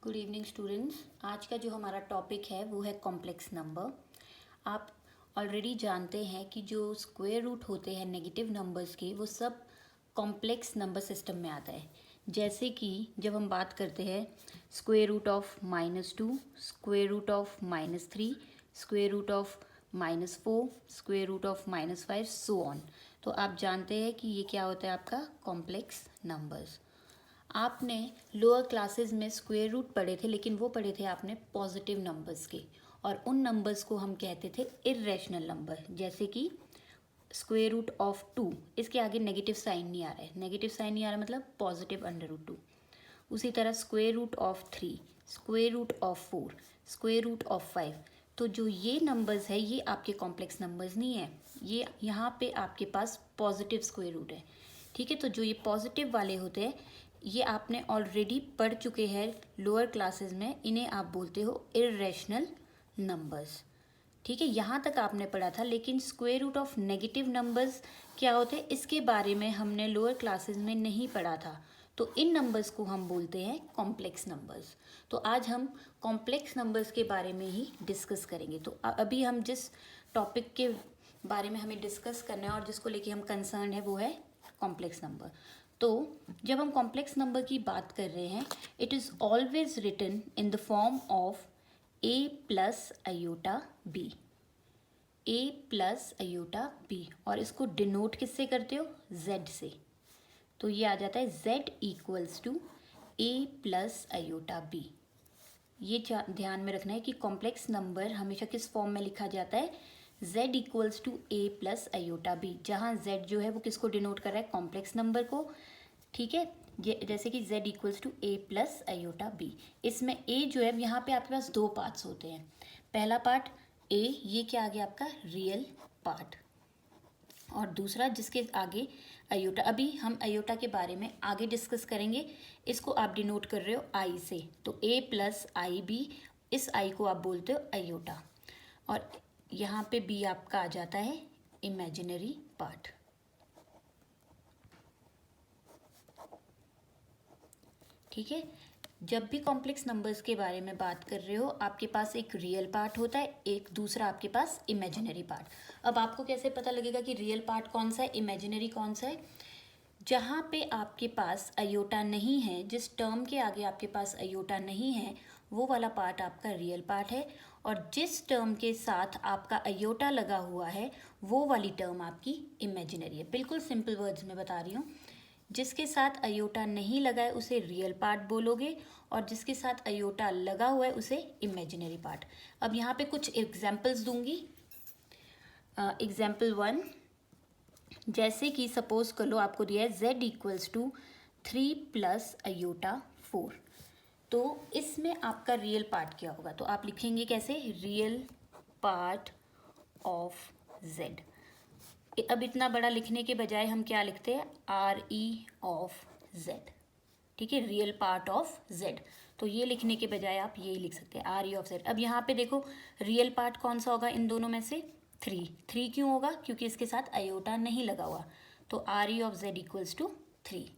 Good evening students. आज का जो हमारा टॉपिक है वो है कॉम्प्लेक्स नंबर। आप ऑलरेडी जानते हैं कि जो स्क्वायर रूट होते हैं नेगेटिव नंबर्स के वो सब कॉम्प्लेक्स नंबर सिस्टम में आता है। जैसे कि जब हम बात करते हैं square root of -2, square root of -3, square root of -4, square root of -5, so on. तो आप जानते हैं कि ये क्या होता है आपका कॉम्प्लेक्स नंबर्स। आपने लोअर क्लासेस में स्क्वायर रूट पढ़े थे, लेकिन वो पढ़े थे आपने पॉजिटिव नंबर्स के, और उन नंबर्स को हम कहते थे इर्रेशनल नंबर। जैसे कि स्क्वायर रूट ऑफ 2, इसके आगे नेगेटिव साइन नहीं आ रहा है, नेगेटिव साइन नहीं आ रहा मतलब पॉजिटिव √2। उसी तरह square root of 3, square root of 4, square root of 5। तो जो ये नंबर्स है ये आपके कॉम्प्लेक्स नंबर्स नहीं है, ये यहाँ पे आपके पास पॉजिटिव स्क्वायर रूट है। ठीक है, तो जो ये पॉजिटिव वाले होते हैं ये आपने ऑलरेडी पढ़ चुके हैं लोअर क्लासेस में, इन्हें आप बोलते हो इर्रेशनल नंबर्स। ठीक है, यहाँ तक आपने पढ़ा था। लेकिन square root of negative numbers क्या होते हैं इसके बारे में हमने लोअर क्लासेस में नहीं पढ़ा था। तो इन नंबर्स को हम बोलते हैं कॉम्प्लेक्स नंबर्स। तो आज हम कॉम्प्लेक्स नंबर्स के बारे में ही डिस्कस करेंगे। तो अभी हम जिस टॉपिक के बारे में हमें डिस्कस करना है और जिसको लेके हम कंसर्न है वो है कॉम्प्लेक्स नंबर। तो जब हम कॉम्प्लेक्स नंबर की बात कर रहे हैं, it is always written in the form of a plus iota b, a plus iota b, और इसको डिनोट किससे करते हो, z से। तो ये आ जाता है z equals to a plus iota b. ये ध्यान में रखना है कि कॉम्प्लेक्स नंबर हमेशा किस फॉर्म में लिखा जाता है, z equals to a plus iota b, जहाँ z जो है वो किसको डिनोट कर रहा है, कॉम्प्लेक्स नंबर को। ठीक है, जैसे कि z equals to a plus iota b. इसमें a जो है यहाँ पे आपके पास दो पार्ट्स होते हैं। पहला पार्ट a, ये क्या आ गया आपका रियल पार्ट, और दूसरा जिसके आगे अयोटा। अभी हम अयोटा के बारे में आगे डिस्कस करेंगे। इसको आप डिनोट कर रहे हो आई से, तो a प्लस आई बी, इस आई को आप बोलते हो अयोटा, और यहाँ पे b आपका आ जाता है इमेजिनरी पार्ट। ठीक है, जब भी कॉम्प्लेक्स नंबर्स के बारे में बात कर रहे हो आपके पास एक रियल पार्ट होता है, एक दूसरा आपके पास इमेजिनरी पार्ट। अब आपको कैसे पता लगेगा कि रियल पार्ट कौन सा है, इमेजिनरी कौन सा है? जहाँ पे आपके पास अयोटा नहीं है, जिस टर्म के आगे आपके पास अयोटा नहीं है, वो वाला पार्ट आपका रियल पार्ट है, और जिस टर्म के साथ आपका अयोटा लगा हुआ है वो वाली टर्म आपकी इमेजिनरी है। बिल्कुल सिंपल वर्ड्स में बता रही हूँ, जिसके साथ अयोटा नहीं लगा है उसे रियल पार्ट बोलोगे, और जिसके साथ अयोटा लगा हुआ है उसे इमेजिनरी पार्ट। अब यहाँ पे कुछ एग्जाम्पल्स दूंगी। एग्जाम्पल 1, जैसे कि सपोज कर लो आपको दिया है z equals to 3 plus iota 4। तो इसमें आपका रियल पार्ट क्या होगा, तो आप लिखेंगे कैसे, रियल पार्ट ऑफ z। अब इतना बड़ा लिखने के बजाय हम क्या लिखते हैं, आर ई ऑफ जेड। ठीक है, रियल पार्ट ऑफ जेड। तो ये लिखने के बजाय आप ये लिख सकते हैं आर ई ऑफ जेड। अब यहाँ पे देखो रियल पार्ट कौन सा होगा इन दोनों में से, 3 क्यों होगा, क्योंकि इसके साथ अयोटा नहीं लगा हुआ, तो R E of z equals to 3।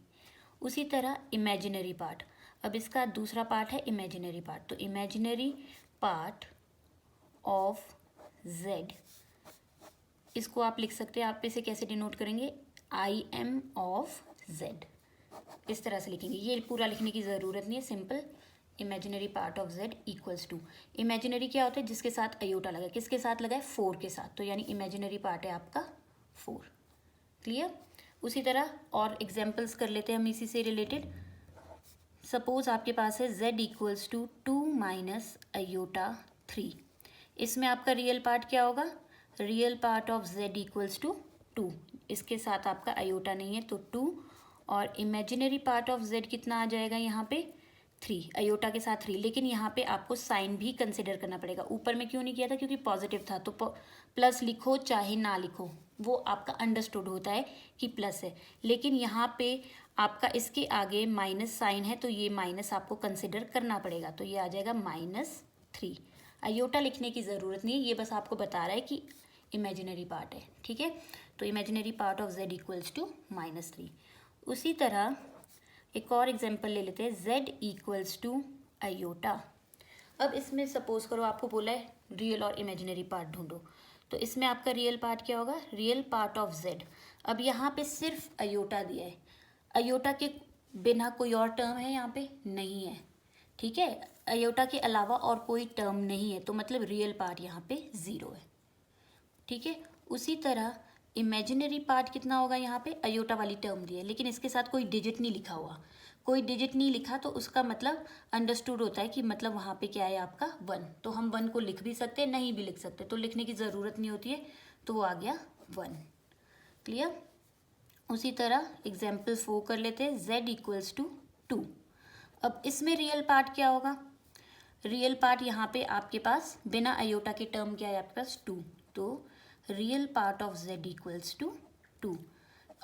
उसी तरह इमेजिनरी पार्ट, अब इसका दूसरा पार्ट है इमेजिनरी पार्ट, तो इमेजिनरी पार्ट ऑफ जेड, इसको आप लिख सकते हैं, आप इसे कैसे डिनोट करेंगे, आई एम ऑफ जेड, इस तरह से लिखेंगे। ये पूरा लिखने की ज़रूरत नहीं है, simple imaginary part of z equals to, imaginary क्या होता है, जिसके साथ अयोटा लगा है, किसके साथ लगा है, 4 के साथ, तो यानी इमेजिनरी पार्ट है आपका 4। क्लियर। उसी तरह और एग्जाम्पल्स कर लेते हैं हम इसी से रिलेटेड। सपोज आपके पास है z equals to 2 minus iota 3। इसमें आपका रियल पार्ट क्या होगा, real part of z equals to 2, इसके साथ आपका अयोटा नहीं है तो 2, और इमेजिनरी पार्ट ऑफ z कितना आ जाएगा यहाँ पे 3, अयोटा के साथ 3। लेकिन यहाँ पे आपको साइन भी कंसिडर करना पड़ेगा। ऊपर में क्यों नहीं किया था, क्योंकि पॉजिटिव था, तो प्लस लिखो चाहे ना लिखो वो आपका अंडरस्टूड होता है कि प्लस है, लेकिन यहाँ पे आपका इसके आगे माइनस साइन है तो ये माइनस आपको कंसिडर करना पड़ेगा, तो ये आ जाएगा -3। अयोटा लिखने की ज़रूरत नहीं है, ये बस आपको बता रहा है कि इमेजिनरी पार्ट है। ठीक है, तो imaginary part of z equals to -3। उसी तरह एक और एग्जांपल ले लेते हैं, z इक्वल्स टू अयोटा। अब इसमें सपोज करो आपको बोला है रियल और इमेजिनरी पार्ट ढूंढो, तो इसमें आपका रियल पार्ट क्या होगा, रियल पार्ट ऑफ जेड। अब यहाँ पे सिर्फ अयोटा दिया है, अयोटा के बिना कोई और टर्म है यहाँ पे नहीं है, ठीक है, अयोटा के अलावा और कोई टर्म नहीं है, तो मतलब रियल पार्ट यहाँ पे 0 है, ठीक है। उसी तरह इमेजिनरी पार्ट कितना होगा, यहाँ पे अयोटा वाली टर्म दी है लेकिन इसके साथ कोई डिजिट नहीं लिखा हुआ, कोई डिजिट नहीं लिखा तो उसका मतलब अंडरस्टूड होता है कि मतलब वहाँ पे क्या है आपका 1, तो हम 1 को लिख भी सकते हैं, नहीं भी लिख सकते, तो लिखने की ज़रूरत नहीं होती है, तो वो आ गया 1। क्लियर। उसी तरह एग्जाम्पल 4 कर लेते हैं, z इक्वल्स टू 2। अब इसमें रियल पार्ट क्या होगा, रियल पार्ट यहाँ पे आपके पास बिना अयोटा के टर्म क्या है आपके पास 2, तो real part of z equals to 2।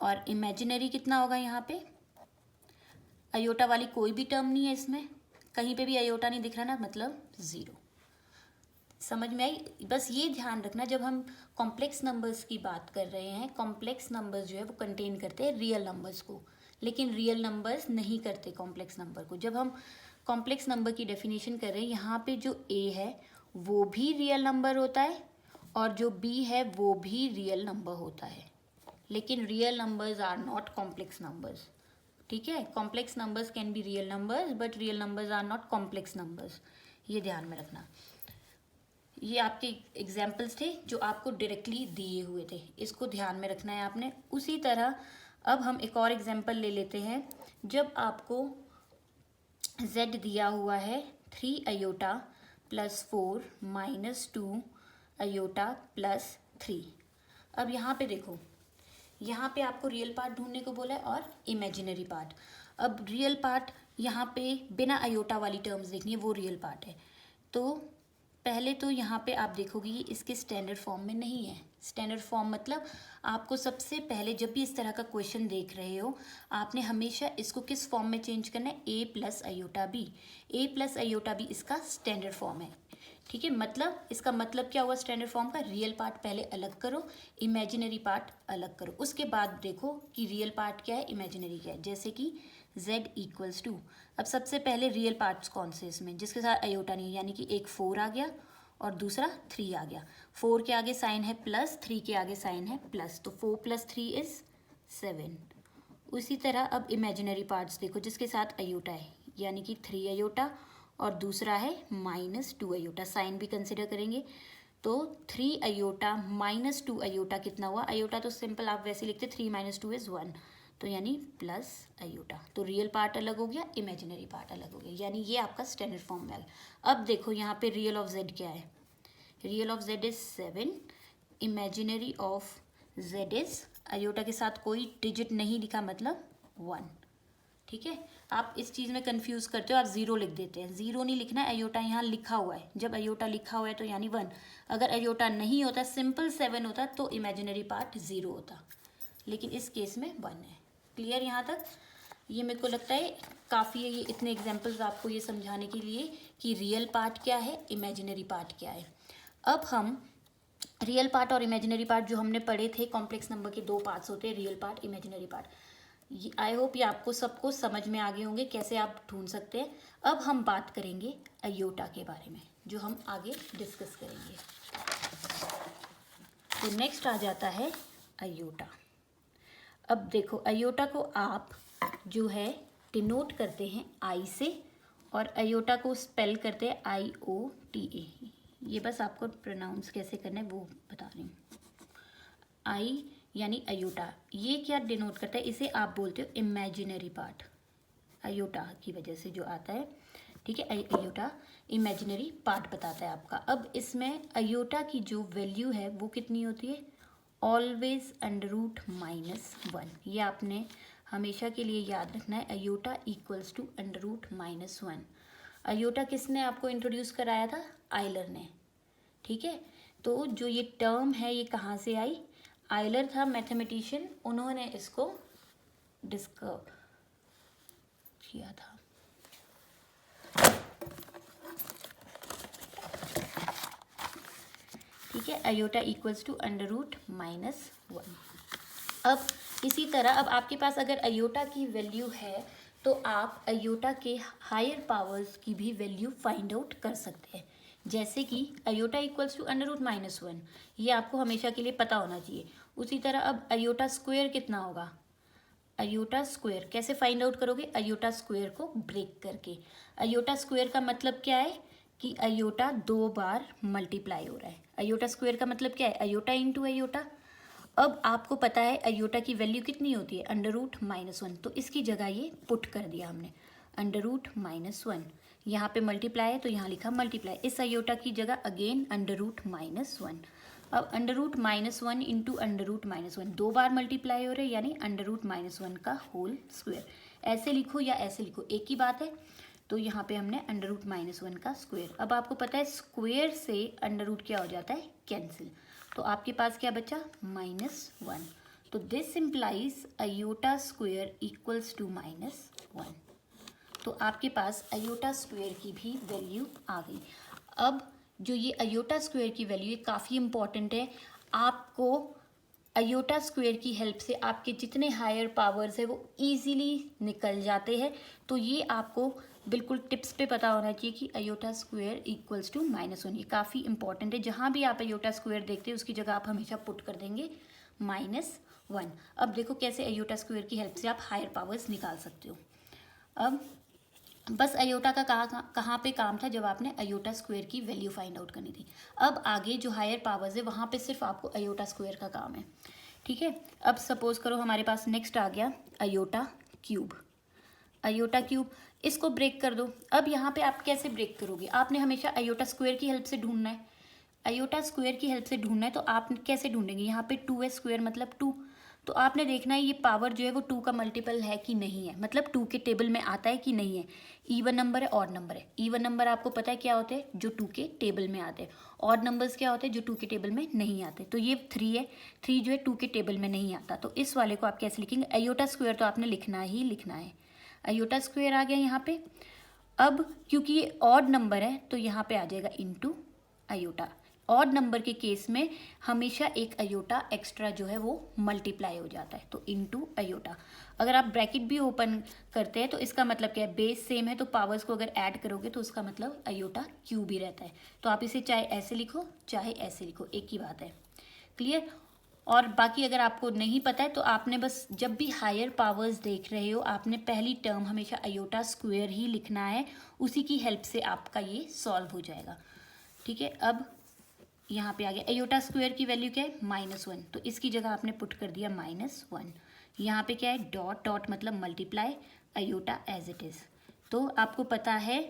और इमेजिनरी कितना होगा, यहाँ पे अयोटा वाली कोई भी टर्म नहीं है, इसमें कहीं पे भी अयोटा नहीं दिख रहा ना, मतलब 0। समझ में आई। बस ये ध्यान रखना जब हम कॉम्प्लेक्स नंबर्स की बात कर रहे हैं, कॉम्प्लेक्स नंबर्स जो है वो कंटेन करते हैं रियल नंबर्स को, लेकिन रियल नंबर्स नहीं करते कॉम्प्लेक्स नंबर को। जब हम कॉम्प्लेक्स नंबर की डेफिनेशन कर रहे हैं, यहाँ पे जो a है वो भी रियल नंबर होता है और जो b है वो भी रियल नंबर होता है, लेकिन real numbers are not complex numbers, ठीक है। Complex numbers can be real numbers but real numbers are not complex numbers, ये ध्यान में रखना। ये आपके एग्जाम्पल्स थे जो आपको डायरेक्टली दिए हुए थे, इसको ध्यान में रखना है आपने। उसी तरह अब हम एक और एग्जाम्पल ले लेते हैं, जब आपको z दिया हुआ है 3 iota plus 4 minus 2 iota plus 3। अब यहाँ पे देखो, यहाँ पे आपको रियल पार्ट ढूंढने को बोला है और इमेजिनरी पार्ट। अब रियल पार्ट यहाँ पे बिना अयोटा वाली टर्म्स देखनी है, वो रियल पार्ट है। तो पहले तो यहाँ पे आप देखोगे कि इसके स्टैंडर्ड फॉर्म में नहीं है। स्टैंडर्ड फॉर्म मतलब आपको सबसे पहले जब भी इस तरह का क्वेश्चन देख रहे हो, आपने हमेशा इसको किस फॉर्म में चेंज करना है, a plus iota b. a plus iota b इसका स्टैंडर्ड फॉर्म है, ठीक है। मतलब इसका मतलब क्या हुआ स्टैंडर्ड फॉर्म का, रियल पार्ट पहले अलग करो, इमेजिनरी पार्ट अलग करो, उसके बाद देखो कि रियल पार्ट क्या है, इमेजिनरी क्या है। जैसे कि z इक्वल्स टू, अब सबसे पहले रियल पार्ट्स कौन से इसमें जिसके साथ अयोटा नहीं है, यानी कि एक 4 आ गया और दूसरा 3 आ गया। 4 के आगे साइन है प्लस, 3 के आगे साइन है प्लस, तो 4 प्लस 3 इज 7। उसी तरह अब इमेजिनरी पार्ट्स देखो जिसके साथ अयोटा है, यानी कि 3 अयोटा और दूसरा है माइनस 2 अयोटा, साइन भी कंसिडर करेंगे। तो 3 अयोटा माइनस 2 अयोटा कितना हुआ, अयोटा तो सिंपल आप वैसे लिखते 3 माइनस 2 इज 1, तो यानी प्लस अयोटा। तो रियल पार्ट अलग हो गया, इमेजिनरी पार्ट अलग हो गया, यानी ये आपका स्टैंडर्ड फॉर्म में आ गया। अब देखो यहाँ पे रियल ऑफ जेड क्या है, real of z is 7, imaginary of z is, iota के साथ कोई डिजिट नहीं लिखा मतलब 1, ठीक है। आप इस चीज़ में कंफ्यूज करते हो, आप 0 लिख देते हैं, 0 नहीं लिखना है, अयोटा यहाँ लिखा हुआ है। जब अयोटा लिखा हुआ है तो यानी 1, अगर अयोटा नहीं होता सिंपल 7 होता तो इमेजिनरी पार्ट 0 होता, लेकिन इस केस में 1 है। क्लियर यहाँ तक। ये मेरे को लगता है काफ़ी है, ये इतने एग्जाम्पल्स आपको ये समझाने के लिए कि रियल पार्ट क्या है, इमेजिनरी पार्ट क्या है। अब हम रियल पार्ट और इमेजिनरी पार्ट जो हमने पढ़े थे, कॉम्प्लेक्स नंबर के 2 पार्ट्स होते हैं, real part, imaginary part. I hope ये आपको सबको समझ में आ गए होंगे कैसे आप ढूंढ सकते हैं। अब हम बात करेंगे अयोटा के बारे में, जो हम आगे डिस्कस करेंगे। तो नेक्स्ट आ जाता है अयोटा। अब देखो अयोटा को आप जो है डिनोट करते हैं आई से, और अयोटा को स्पेल करते हैं IOTA। ये बस आपको प्रोनाउंस कैसे करना है वो बता रही हूँ। आई यानी अयोटा, ये क्या डिनोट करता है, इसे आप बोलते हो इमेजिनरी पार्ट, अयोटा की वजह से जो आता है, ठीक है। अयोटा इमेजिनरी पार्ट बताता है आपका। अब इसमें अयोटा की जो वैल्यू है वो कितनी होती है, ऑलवेज √-1। ये आपने हमेशा के लिए याद रखना है, अयोटा इक्वल्स टू √-1। अयोटा किसने आपको इंट्रोड्यूस कराया था, आयलर ने, ठीक है। तो जो ये टर्म है ये कहाँ से आई, आयलर था मैथमेटिशियन, उन्होंने इसको डिस्कवर किया था। ठीक है, अयोटा इक्वल्स टू √-1। अब इसी तरह अब आपके पास अगर अयोटा की वैल्यू है तो आप अयोटा के हायर पावर्स की भी वैल्यू फाइंड आउट कर सकते हैं। जैसे कि अयोटा इक्वल्स टू √-1, ये आपको हमेशा के लिए पता होना चाहिए। उसी तरह अब अयोटा स्क्वायर कितना होगा, अयोटा स्क्वायर कैसे फाइंड आउट करोगे, अयोटा स्क्वायर को ब्रेक करके। अयोटा स्क्वायर का मतलब क्या है कि अयोटा 2 बार मल्टीप्लाई हो रहा है। अयोटा स्क्वायर का मतलब क्या है, अयोटा इंटू अयोटा। अब आपको पता है अयोटा की वैल्यू कितनी होती है, √-1, तो इसकी जगह ये पुट कर दिया हमने √-1। यहाँ पे मल्टीप्लाई है तो यहाँ लिखा मल्टीप्लाई, इस अयोटा की जगह अगेन √-1। अब √-1 इंटू √-1 2 बार मल्टीप्लाई हो रहे हैं, यानी √-1 का होल स्क्वायर। ऐसे लिखो या ऐसे लिखो एक ही बात है। तो यहाँ पे हमने √-1 का स्क्वायर। अब आपको पता है स्क्वायर से अंडर क्या हो जाता है, कैंसिल। तो आपके पास क्या बचा, -1। तो this implies iota square equals to -1। तो आपके पास अयोटा स्क्वायर की भी वैल्यू आ गई। अब जो ये अयोटा स्क्वायर की वैल्यू, ये काफ़ी इंपॉर्टेंट है। आपको अयोटा स्क्वायर की हेल्प से आपके जितने हायर पावर्स है वो इजीली निकल जाते हैं। तो ये आपको बिल्कुल टिप्स पे पता होना चाहिए कि अयोटा स्क्वायर इक्वल्स टू -1, ये काफ़ी इंपॉर्टेंट है। जहाँ भी आप अयोटा स्क्वायर देखते हैं उसकी जगह आप हमेशा पुट कर देंगे -1। अब देखो कैसे अयोटा स्क्वायर की हेल्प से आप हायर पावर्स निकाल सकते हो। अब बस अयोटा का कहाँ पे काम था, जब आपने अयोटा स्क्वायर की वैल्यू फाइंड आउट करनी थी। अब आगे जो हायर पावर्स है वहाँ पे सिर्फ आपको अयोटा स्क्वायर का काम है, ठीक है। अब सपोज करो हमारे पास नेक्स्ट आ गया अयोटा क्यूब। अयोटा क्यूब, इसको ब्रेक कर दो। अब यहाँ पे आप कैसे ब्रेक करोगे, आपने हमेशा अयोटा स्क्वायर की हेल्प से ढूंढना है। अयोटा स्क्वायर की हेल्प से ढूंढना है तो आप कैसे ढूंढेंगे, यहाँ पे 2 स्क्वायर मतलब 2। तो आपने देखना है ये पावर जो है वो 2 का मल्टीपल है कि नहीं है, मतलब 2 के टेबल में आता है कि नहीं है। इवन नंबर है, ऑड नंबर है। इवन नंबर आपको पता है क्या होते हैं, जो 2 के टेबल में आते हैं। ऑड नंबर्स क्या होते हैं, जो 2 के टेबल में नहीं आते। तो ये 3 है, 3 जो है 2 के टेबल में नहीं आता। तो इस वाले को आप कैसे लिखेंगे, अयोटा स्क्वायर तो आपने लिखना ही लिखना है। अयोटा स्क्वायर आ गया यहाँ पे। अब क्योंकि ये ऑड नंबर है तो यहाँ पे आ जाएगा इंटू अयोटा। ऑड नंबर के केस में हमेशा एक अयोटा एक्स्ट्रा जो है वो मल्टीप्लाई हो जाता है, तो इंटू अयोटा। अगर आप ब्रैकेट भी ओपन करते हैं तो इसका मतलब क्या है, बेस सेम है तो पावर्स को अगर ऐड करोगे तो उसका मतलब अयोटा क्यूब ही रहता है। तो आप इसे चाहे ऐसे लिखो चाहे ऐसे लिखो, एक ही बात है। क्लियर। और बाकी अगर आपको नहीं पता है तो आपने बस जब भी हायर पावर्स देख रहे हो आपने पहली टर्म हमेशा अयोटा स्क्वायर ही लिखना है, उसी की हेल्प से आपका ये सॉल्व हो जाएगा, ठीक है। अब यहाँ पे आ गया अयोटा स्क्वायर की वैल्यू क्या है, -1, तो इसकी जगह आपने पुट कर दिया -1। यहाँ पे क्या है, डॉट डॉट मतलब multiply, iota as it is. तो आपको पता है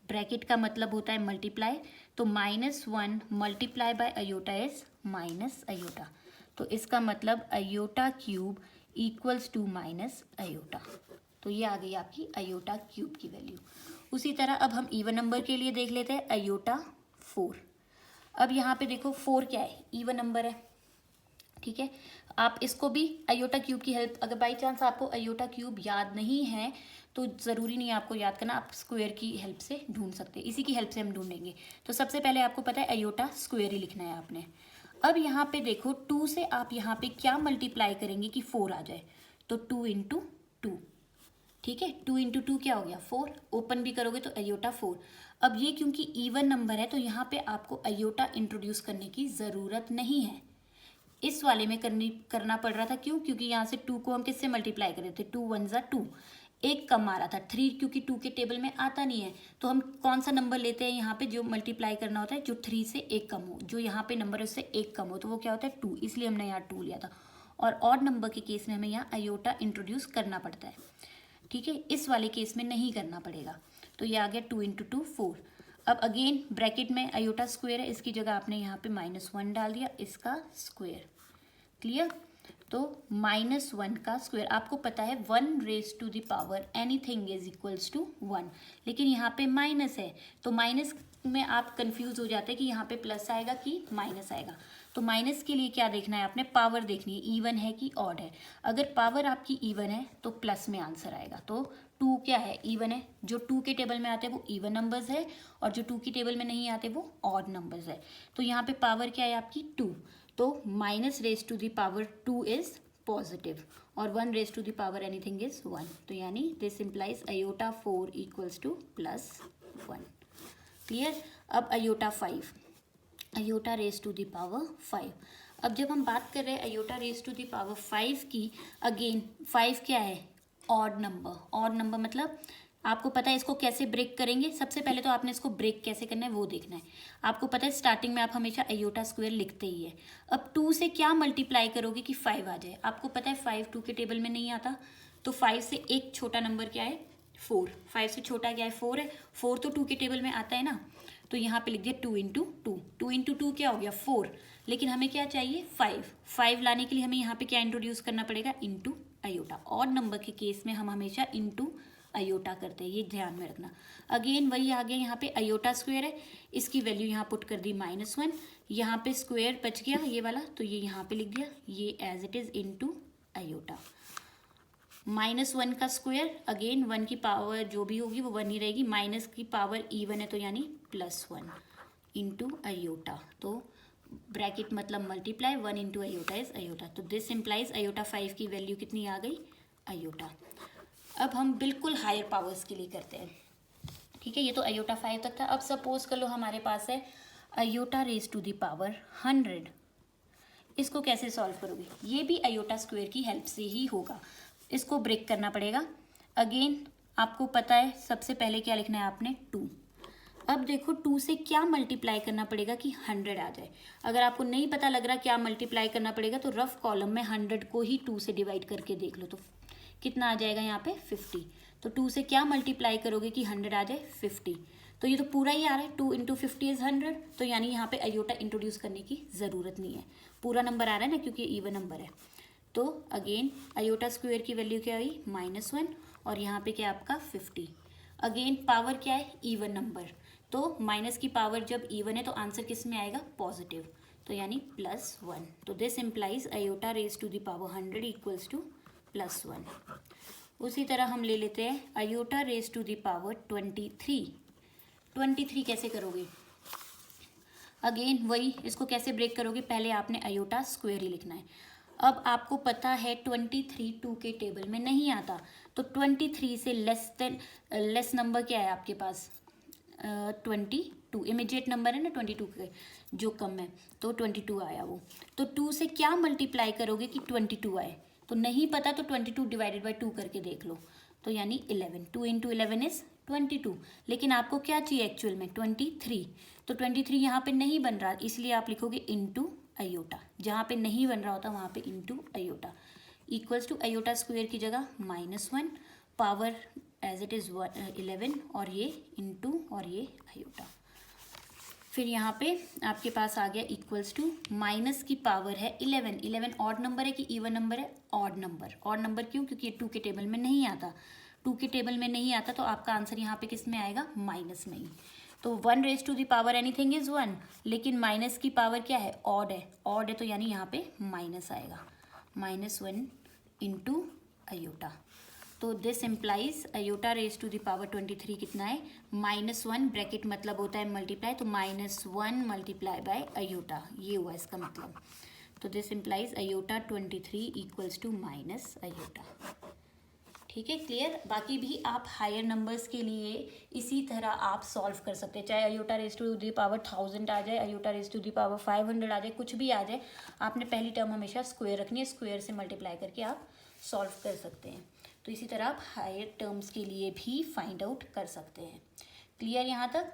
ब्रैकेट का मतलब होता है मल्टीप्लाई, तो -1 multiply by iota is minus iota. तो इसका मतलब iota cube equals to minus iota. तो ये आ गई आपकी अयोटा क्यूब की वैल्यू। उसी तरह अब हम इवन नंबर के लिए देख लेते हैं अयोटा 4। अब यहाँ पे देखो 4 क्या है, इवन नंबर है, ठीक है। आप इसको भी अयोटा क्यूब की हेल्प, अगर बाई चांस आपको अयोटा क्यूब याद नहीं है तो ज़रूरी नहीं है आपको याद करना, आप स्क्वायर की हेल्प से ढूंढ सकते हैं, इसी की हेल्प से हम ढूंढेंगे। तो सबसे पहले आपको पता है अयोटा स्क्वायर ही लिखना है आपने। अब यहाँ पे देखो 2 से आप यहाँ पे क्या मल्टीप्लाई करेंगे कि 4 आ जाए, तो 2 इंटू 2, ठीक है। 2 इंटू 2 क्या हो गया 4, ओपन भी करोगे तो अयोटा 4। अब ये क्योंकि इवन नंबर है तो यहाँ पे आपको अयोटा इंट्रोड्यूस करने की ज़रूरत नहीं है। इस वाले में करना पड़ रहा था, क्यों, क्योंकि यहाँ से 2 को हम किससे मल्टीप्लाई कर रहे थे, 2 1 ज़ा 2, एक कम आ रहा था। 3 क्योंकि 2 के टेबल में आता नहीं है तो हम कौन सा नंबर लेते हैं यहाँ पे जो मल्टीप्लाई करना होता है, जो 3 से एक कम हो, जो यहाँ पे नंबर है उससे एक कम हो, तो वो क्या होता है 2, इसलिए हमने यहाँ 2 लिया था। और ऑड नंबर के केस में हमें यहाँ अयोटा इंट्रोड्यूस करना पड़ता है, ठीक है। इस वाले केस में नहीं करना पड़ेगा। तो ये आ गया 2 इंटू 2 4। अब अगेन ब्रैकेट में अयोटा स्क्वायर है, इसकी जगह आपने यहाँ पे -1 डाल दिया, इसका स्क्वायर। क्लियर। तो -1 का स्क्वायर, आपको पता है 1 raise to the power anything is equals to 1, लेकिन यहाँ पे माइनस है तो माइनस में आप कंफ्यूज हो जाते हैं कि यहाँ पे प्लस आएगा कि माइनस आएगा। तो माइनस के लिए क्या देखना है आपने, पावर देखनी है, इवन है कि ऑड है। अगर पावर आपकी इवन है तो प्लस में आंसर आएगा। तो 2 क्या है, इवन है, जो 2 के टेबल में आते हैं वो इवन नंबर्स है, और जो 2 की टेबल में नहीं आते वो ऑड नंबर्स है। तो यहाँ पे पावर क्या है आपकी 2, तो minus raise to the power 2 is positive, और 1 raise to the power anything is 1, तो यानी this implies iota 4 equals to +1। Clear. अब iota 5, iota raise to the power 5। अब जब हम बात कर रहे हैं iota raise to the power 5 की, अगेन 5 क्या है, ऑड नंबर। ऑड नंबर मतलब आपको पता है इसको कैसे ब्रेक करेंगे। सबसे पहले तो आपने इसको ब्रेक कैसे करना है वो देखना है। आपको पता है स्टार्टिंग में आप हमेशा अयोटा स्क्वायर लिखते ही है। अब 2 से क्या मल्टीप्लाई करोगे कि 5 आ जाए। आपको पता है 5 2 के टेबल में नहीं आता, तो 5 से एक छोटा नंबर क्या है, 4। 5 से छोटा क्या है, 4 है। 4 तो 2 के टेबल में आता है ना, तो यहाँ पे लिख दिया 2 इंटू 2। 2 इंटू 2 क्या हो गया, 4। लेकिन हमें क्या चाहिए, 5। 5 लाने के लिए हमें यहाँ पे क्या इंट्रोड्यूस करना पड़ेगा, इंटू अयोटा। ऑड नंबर के केस में हम हमेशा इंटू अयोटा करते हैं, ये ध्यान में रखना। अगेन वही आ गया, यहाँ पे अयोटा स्क्वायर है, इसकी वैल्यू यहाँ पुट कर दी -1। यहाँ पे स्क्वायर बच गया ये वाला, तो ये यहाँ पे लिख दिया, ये as it is into iota. -1 का स्क्वायर, अगेन 1 की पावर जो भी होगी वो 1 ही रहेगी, माइनस की पावर इवन है तो यानी +1 इंटू अयोटा। तो ब्रैकेट मतलब multiply, 1 into iota is iota. तो दिस इम्प्लाइज अयोटा 5 की वैल्यू कितनी आ गई, अयोटा। अब हम बिल्कुल हायर पावर्स के लिए करते हैं, ठीक है। ये तो अयोटा 5 तक था। अब सपोज कर लो हमारे पास है iota raise to the power 100। इसको कैसे सॉल्व करोगे, ये भी अयोटा स्क्वायर की हेल्प से ही होगा। इसको ब्रेक करना पड़ेगा। अगेन आपको पता है सबसे पहले क्या लिखना है आपने, 2। अब देखो 2 से क्या मल्टीप्लाई करना पड़ेगा कि 100 आ जाए। अगर आपको नहीं पता लग रहा क्या मल्टीप्लाई करना पड़ेगा, तो रफ कॉलम में 100 को ही 2 से डिवाइड करके देख लो, तो कितना आ जाएगा यहाँ पे 50। तो 2 से क्या मल्टीप्लाई करोगे कि 100 आ जाए, 50। तो ये तो पूरा ही आ रहा है, 2 इंटू 50 इज 100। तो यानी यहाँ पे अयोटा इंट्रोड्यूस करने की ज़रूरत नहीं है, पूरा नंबर आ रहा है ना, क्योंकि इवन नंबर है। तो अगेन अयोटा स्क्वायर की वैल्यू क्या हुई, -1, और यहाँ पे क्या आपका 50। अगेन पावर क्या है, इवन नंबर, तो माइनस की पावर जब इवन है तो आंसर किस में आएगा, पॉजिटिव, तो यानी +1। तो this implies iota raise to the power 100 equals to +1। उसी तरह हम ले लेते हैं iota raise to the power 23। 23 कैसे करोगे, अगेन वही, इसको कैसे ब्रेक करोगे, पहले आपने अयोटा स्क्वायर ही लिखना है। अब आपको पता है 23 2 के टेबल में नहीं आता, तो 23 से लेस नंबर क्या है आपके पास, 22। इमीडिएट नंबर है ना 22 के जो कम है, तो 22 आया वो। तो 2 से क्या मल्टीप्लाई करोगे कि 22 आए, तो नहीं पता तो 22 डिवाइडेड बाई 2 करके देख लो, तो यानी 11। 2 इंटू 11 इज 22। लेकिन आपको क्या चाहिए एक्चुअल में, 23। तो 23 यहाँ पे नहीं बन रहा, इसलिए आप लिखोगे इंटू अयोटा। जहाँ पे नहीं बन रहा होता वहाँ पे into iota, equals to iota square की जगह -1, पावर एज इट इज़ 11, और ये इंटू और ये अयोटा। फिर यहाँ पे आपके पास आ गया इक्वल्स टू, माइनस की पावर है 11। 11 ऑड नंबर है कि इवन नंबर है, ऑड नंबर। ऑड नंबर क्यों, क्योंकि ये 2 के टेबल में नहीं आता। 2 के टेबल में नहीं आता तो आपका आंसर यहाँ पे किस में आएगा, माइनस में ही। तो 1 raise to the power anything is 1, लेकिन माइनस की पावर क्या है, ऑड है। ऑड है तो यानी यहाँ पे माइनस आएगा, -1 इंटू अयोटा। तो this implies iota raise to the power 23 कितना है, -1, ब्रैकेट मतलब होता है मल्टीप्लाई, तो -1 मल्टीप्लाई बाय अयोटा, ये हुआ इसका मतलब। तो this implies iota 23 equals to minus iota. ठीक है, क्लियर। बाकी भी आप हायर नंबर्स के लिए इसी तरह आप सॉल्व कर सकते हैं, चाहे iota raise to the power 1000 आ जाए, iota raise to the power 500 आ जाए, कुछ भी आ जाए, आपने पहली टर्म हमेशा स्क्वायर रखनी है, स्क्वायर से मल्टीप्लाई करके आप सॉल्व कर सकते हैं। तो इसी तरह आप हायर टर्म्स के लिए भी फाइंड आउट कर सकते हैं। क्लियर यहाँ तक।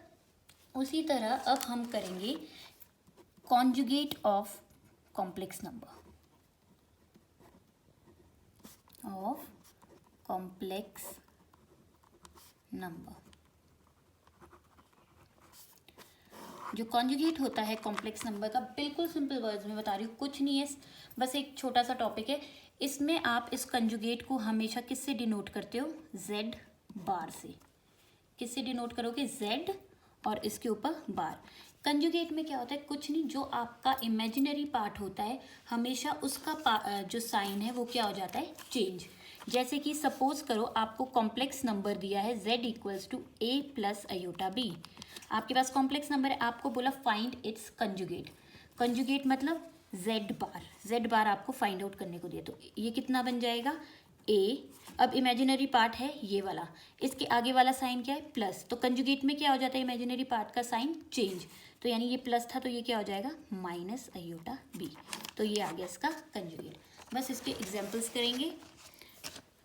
उसी तरह अब हम करेंगे conjugate of complex number, of complex number. जो कॉन्जुगेट होता है कॉम्प्लेक्स नंबर का, बिल्कुल सिंपल वर्ड्स में बता रही हूँ, कुछ नहीं है, बस एक छोटा सा टॉपिक है। इसमें आप इस कंजुगेट को हमेशा किससे डिनोट करते हो, Z बार से। किससे डिनोट करोगे, Z और इसके ऊपर बार। कंजुगेट में क्या होता है, कुछ नहीं, जो आपका इमेजिनरी पार्ट होता है हमेशा उसका जो साइन है वो क्या हो जाता है, चेंज। जैसे कि सपोज करो आपको कॉम्प्लेक्स नंबर दिया है Z equals to A plus iota B। आपके पास कॉम्प्लेक्स नंबर है, आपको बोला फाइंड इट्स कंजुगेट। कंजुगेट मतलब जेड बार आपको फाइंड आउट करने को दिया, तो ये कितना बन जाएगा ए। अब इमेजिनरी पार्ट है ये वाला, इसके आगे वाला साइन क्या है प्लस, तो कंजुगेट में क्या हो जाता है इमेजिनरी पार्ट का साइन चेंज, तो यानी ये प्लस था तो ये क्या हो जाएगा माइनस अयोटा बी, तो ये आ गया इसका कंजुगेट। बस इसके एग्जाम्पल्स करेंगे,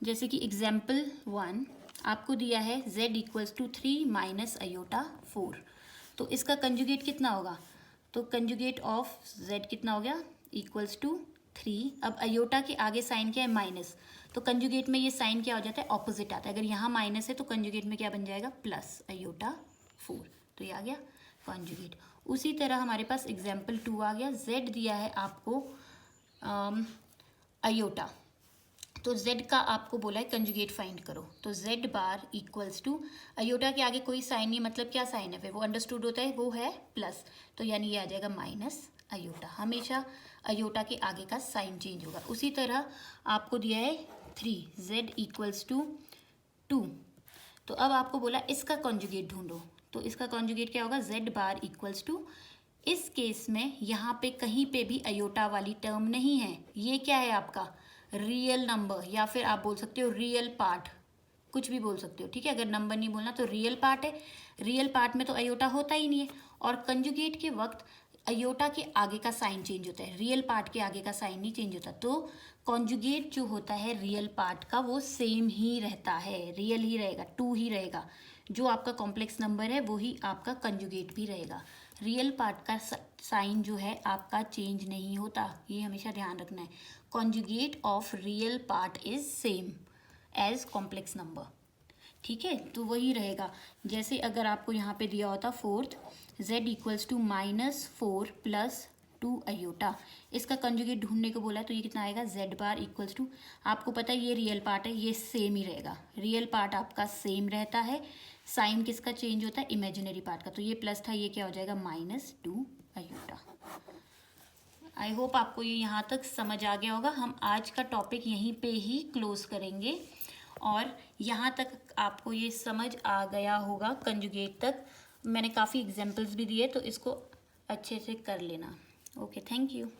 जैसे कि एग्जाम्पल 1 आपको दिया है z equals to 3 minus iota 4, तो इसका कंजुगेट कितना होगा, तो कंजुगेट ऑफ z कितना हो गया इक्वल्स टू 3। अब अयोटा के आगे साइन क्या है माइनस, तो कंजुगेट में ये साइन क्या हो जाता है ऑपोजिट आता है, अगर यहाँ माइनस है तो कंजुगेट में क्या बन जाएगा प्लस अयोटा 4, तो ये आ गया कंजुगेट। उसी तरह हमारे पास एग्जाम्पल 2 आ गया, z दिया है आपको अयोटा, तो z का आपको बोला है कंजुगेट फाइंड करो, तो z bar equals to aorta के आगे कोई साइन नहीं, मतलब क्या साइन है फिर वो अंडरस्टूड होता है वो है प्लस, तो यानी ये आ जाएगा माइनस अयोटा, हमेशा अयोटा के आगे का साइन चेंज होगा। उसी तरह आपको दिया है 3 z इक्वल्स टू 2, तो अब आपको बोला इसका कॉन्जुगेट ढूंढो, तो इसका कॉन्जुगेट क्या होगा z बार इक्वल्स टू, इस केस में यहाँ पे कहीं पे भी अयोटा वाली टर्म नहीं है, ये क्या है आपका रियल नंबर, या फिर आप बोल सकते हो रियल पार्ट, कुछ भी बोल सकते हो, ठीक है। अगर नंबर नहीं बोलना तो रियल पार्ट है, रियल पार्ट में तो अयोटा होता ही नहीं है, और कंजुगेट के वक्त अयोटा के आगे का साइन चेंज होता है, रियल पार्ट के आगे का साइन नहीं चेंज होता, तो कॉन्जुगेट जो होता है रियल पार्ट का वो सेम ही रहता है, रियल ही रहेगा, 2 ही रहेगा, जो आपका कॉम्प्लेक्स नंबर है वही आपका कंजुगेट भी रहेगा, रियल पार्ट का साइन जो है आपका चेंज नहीं होता, ये हमेशा ध्यान रखना है। Conjugate of real part is same as complex number, ठीक है, तो वही रहेगा। जैसे अगर आपको यहाँ पे दिया होता 4th z equals to -4 plus 2 iota, इसका कंजुगेट ढूंढने को बोला है, तो ये कितना आएगा z बार इक्वल्स टू, आपको पता है ये रियल पार्ट है, ये सेम ही रहेगा, रियल पार्ट आपका सेम रहता है, साइन किसका चेंज होता है इमेजिनरी पार्ट का, तो ये प्लस था, ये क्या हो जाएगा -2 अयोटा। आई होप आपको ये यहाँ तक समझ आ गया होगा। हम आज का टॉपिक यहीं पे ही क्लोज करेंगे, और यहाँ तक आपको ये समझ आ गया होगा कंजुगेट तक, मैंने काफ़ी एग्जांपल्स भी दिए, तो इसको अच्छे से कर लेना। Okay, thank you.